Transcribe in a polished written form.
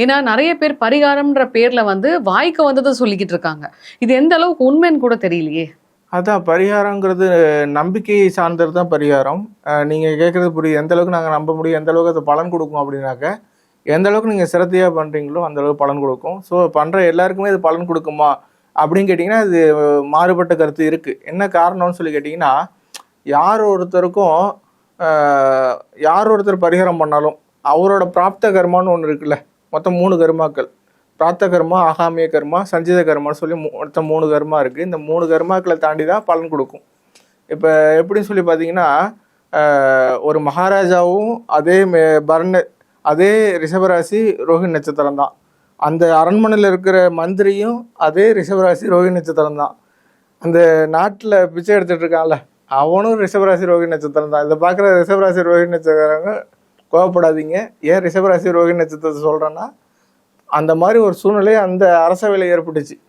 ஏன்னா நெறைய பேர் பரிகாரம்ன்ற பேர்ல வந்து வாய்க்கு வந்தத சொல்லிக்கிட்டு இருக்காங்க. இது எந்த அளவுக்கு உண்மைன்னு கூட தெரியலையே! அதான் பரிகாரங்கிறது நம்பிக்கையை சார்ந்தது தான் பரிகாரம். நீங்க கேட்கறது புரியுது. எந்த அளவுக்கு நாங்க நம்ப முடியும், எந்த அளவுக்கு அது பலன் குடுக்கும் அப்படின்னாக்க, எந்த அளவுக்கு நீங்க சிரத்தையா பண்றீங்களோ அந்த அளவுக்கு பலன் குடுக்கும். ஸோ பண்ற எல்லாருக்குமே இது பலன் குடுக்குமா அப்படின்னு கேட்டிங்கன்னா, அது மாறுபட்ட கருத்து இருக்கு. என்ன காரணம்னு சொல்லி கேட்டிங்கன்னா, யார் ஒருத்தருக்கும் யார் ஒருத்தர் பரிகாரம் பண்ணாலும், அவரோட பிராப்த கர்மான்னு ஒண்ணு இருக்குல்ல. மொத்தம் 3 கர்மாக்கள். பிராப்த கர்மா, ஆகாமிய கர்மா, சஞ்சித கர்மான்னு சொல்லி மொத்தம் 3 கர்மா இருக்கு. இந்த 3 கர்மாக்களை தாண்டி தான் பலன் கொடுக்கும். இப்போ எப்படின்னு சொல்லி பார்த்தீங்கன்னா, ஒரு மகாராஜாவும் அதே ரிஷபராசி ரோஹிணி நட்சத்திரம் தான். அந்த அரண்மனையில் இருக்கிற மந்திரியும் அதே ரிஷபராசி ரோஹிணி நட்சத்திரம் தான். அந்த நாட்டில் பிச்சை எடுத்துட்டு இருக்கான்ல, அவனும் ரிஷபராசி ரோஹிணி நட்சத்திரம் தான். இதை பார்க்குற ரிஷபராசி ரோஹிணி நட்சத்திரங்க கோவப்படாதீங்க. ஏன் ரிஷபராசி ரோஹிணி நட்சத்திரத்தை சொல்கிறேன்னா, அந்த மாதிரி ஒரு சூழ்நிலை அந்த அரசவையில் ஏற்பட்டுச்சு.